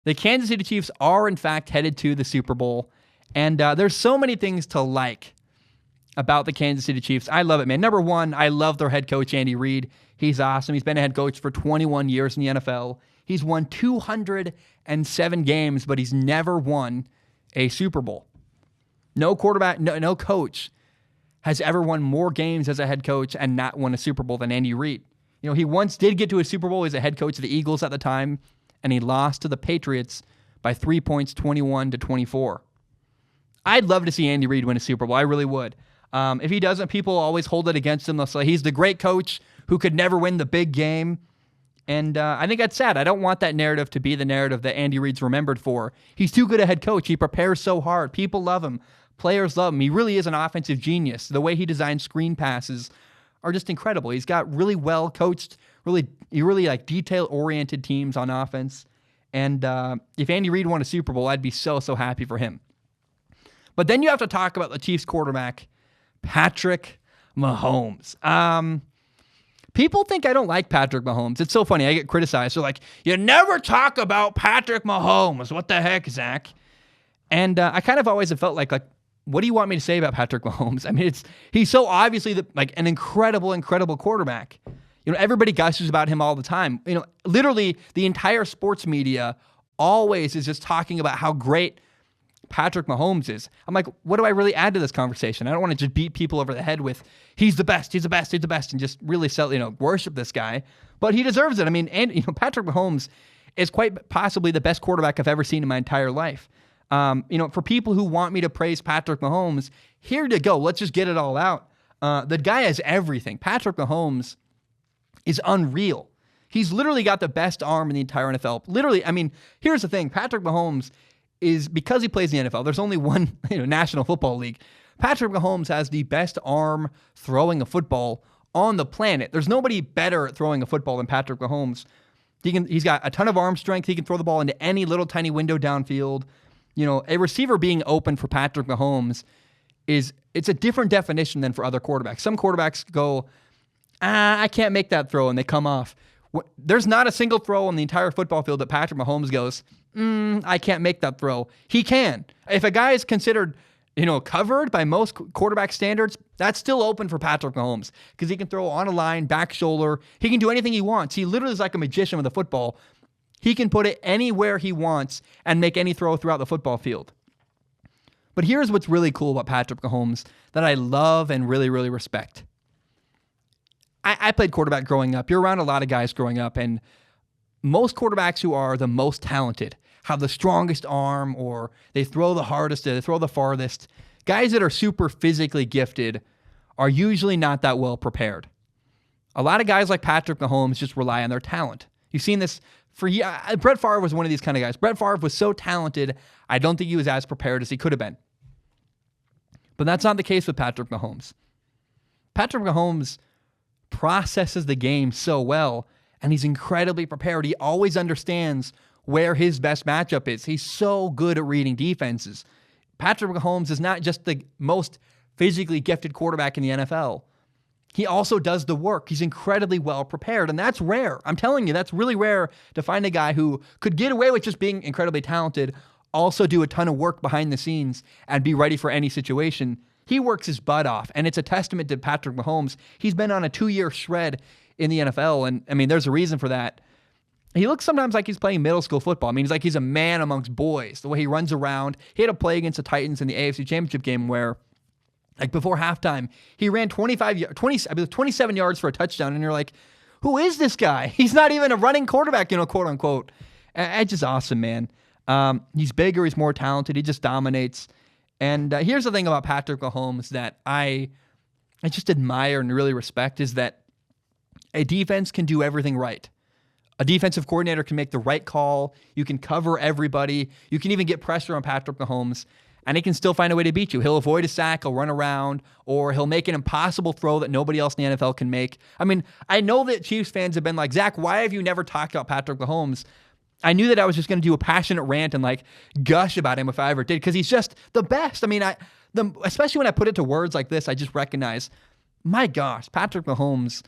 The Kansas City Chiefs are, in fact, headed to the Super Bowl. And there's so many things to like about the Kansas City Chiefs. I love it, man. Number one, I love their head coach, Andy Reid. He's awesome. He's been a head coach for 21 years in the NFL. He's won 207 games, but he's never won a Super Bowl. No quarterback, no coach has ever won more games as a head coach and not won a Super Bowl than Andy Reid. He once did get to a Super Bowl as a head coach of the Eagles at the time, and he lost to the Patriots by 3 points, 21-24. I'd love to see Andy Reid win a Super Bowl. I really would. If he doesn't, people always hold it against him. They'll say he's the great coach who could never win the big game. And I think that's sad. I don't want that narrative to be the narrative that Andy Reid's remembered for. He's too good a head coach. He prepares so hard. People love him. Players love him. He really is an offensive genius. The way he designs screen passes are just incredible. He's got really well coached, really like detail-oriented teams on offense. And if Andy Reid won a Super Bowl, I'd be so happy for him. But then you have to talk about the Chiefs quarterback, Patrick Mahomes. People think I don't like Patrick Mahomes. It's so funny. I get criticized. They're like, you never talk about Patrick Mahomes. What the heck, Zach? And I kind of always have felt like, what do you want me to say about Patrick Mahomes? I mean, he's so obviously an incredible quarterback. Everybody gushes about him all the time. Literally the entire sports media always is just talking about how great Patrick Mahomes is. I'm like, what do I really add to this conversation? I don't want to just beat people over the head with he's the best, and just really worship this guy. But he deserves it. I mean, and Patrick Mahomes is quite possibly the best quarterback I've ever seen in my entire life. For people who want me to praise Patrick Mahomes, here you go. Let's just get it all out. The guy has everything. Patrick Mahomes is unreal. He's literally got the best arm in the entire NFL. Literally, I mean, here's the thing. Patrick Mahomes is, because he plays in the NFL, there's only one National Football League. Patrick Mahomes has the best arm throwing a football on the planet. There's nobody better at throwing a football than Patrick Mahomes. He's got a ton of arm strength. He can throw the ball into any little tiny window downfield. A receiver being open for Patrick Mahomes it's a different definition than for other quarterbacks. Some quarterbacks go, I can't make that throw, and they come off. There's not a single throw on the entire football field that Patrick Mahomes goes, I can't make that throw. He can. If a guy is considered, covered by most quarterback standards, that's still open for Patrick Mahomes because he can throw on a line, back shoulder. He can do anything he wants. He literally is like a magician with a football. He can put it anywhere he wants and make any throw throughout the football field. But here's what's really cool about Patrick Mahomes that I love and really respect. I played quarterback growing up. You're around a lot of guys growing up, and most quarterbacks who are the most talented have the strongest arm, or they throw the hardest, they throw the farthest. Guys that are super physically gifted are usually not that well prepared. A lot of guys like Patrick Mahomes just rely on their talent. You've seen this for years. Brett Favre was one of these kind of guys. Brett Favre was so talented, I don't think he was as prepared as he could have been. But that's not the case with Patrick Mahomes. Patrick Mahomes processes the game so well, and he's incredibly prepared. He always understands where his best matchup is. He's so good at reading defenses. Patrick Mahomes is not just the most physically gifted quarterback in the NFL. He also does the work. He's incredibly well prepared, and that's rare. I'm telling you, that's really rare to find a guy who could get away with just being incredibly talented, also do a ton of work behind the scenes, and be ready for any situation. He works his butt off, and it's a testament to Patrick Mahomes. He's been on a 2-year shred in the NFL, and I mean, there's a reason for that. He looks sometimes like he's playing middle school football. I mean, he's a man amongst boys. The way he runs around. He had a play against the Titans in the AFC Championship game where, before halftime, he ran 27 yards for a touchdown, and you're like, who is this guy? He's not even a running quarterback, quote unquote. It's just awesome, man. He's bigger, he's more talented, he just dominates. And here's the thing about Patrick Mahomes that I just admire and really respect is that a defense can do everything right. A defensive coordinator can make the right call. You can cover everybody. You can even get pressure on Patrick Mahomes, and he can still find a way to beat you. He'll avoid a sack, he'll run around, or he'll make an impossible throw that nobody else in the NFL can make. I mean, I know that Chiefs fans have been like, Zach, why have you never talked about Patrick Mahomes? I knew that I was just going to do a passionate rant and gush about him if I ever did, because he's just the best. I mean, especially when I put it to words like this, I just recognize, my gosh, Patrick Mahomes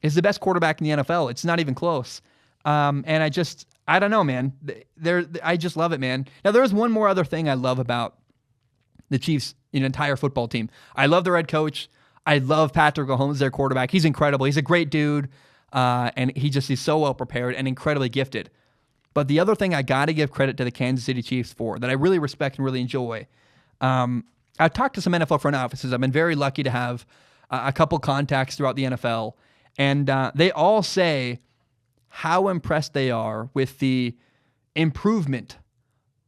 is the best quarterback in the NFL. It's not even close. And I don't know, man. I just love it, man. Now, there's one more other thing I love about the Chiefs' entire football team. I love their head coach. I love Patrick Mahomes, their quarterback. He's incredible. He's a great dude, and he's so well prepared and incredibly gifted. But the other thing I got to give credit to the Kansas City Chiefs for that I really respect and really enjoy, I've talked to some NFL front offices. I've been very lucky to have a couple contacts throughout the NFL, and they all say how impressed they are with the improvement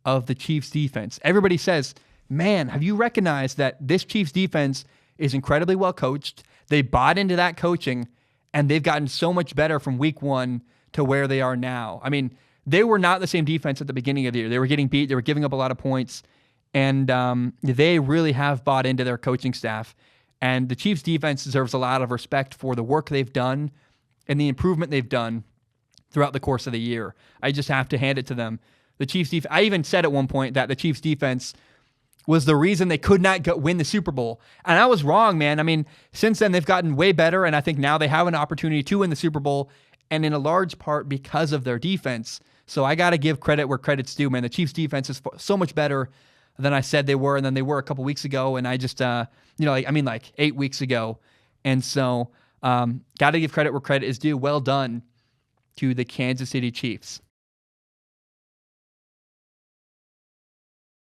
of the Chiefs defense. Everybody says, man, have you recognized that this Chiefs defense is incredibly well coached? They bought into that coaching, and they've gotten so much better from week one to where they are now. I mean, they were not the same defense at the beginning of the year. They were getting beat. They were giving up a lot of points, and they really have bought into their coaching staff. And the Chiefs defense deserves a lot of respect for the work they've done and the improvement they've done throughout the course of the year. I just have to hand it to them. The Chiefs defense, I even said at one point that the Chiefs defense was the reason they could not win the Super Bowl. And I was wrong, man. I mean, since then they've gotten way better, and I think now they have an opportunity to win the Super Bowl, and in a large part because of their defense. So I got to give credit where credit's due, man. The Chiefs defense is so much better than I said they were, and then they were a couple weeks ago, and I just, like 8 weeks ago. And so got to give credit where credit is due. Well done to the Kansas City Chiefs.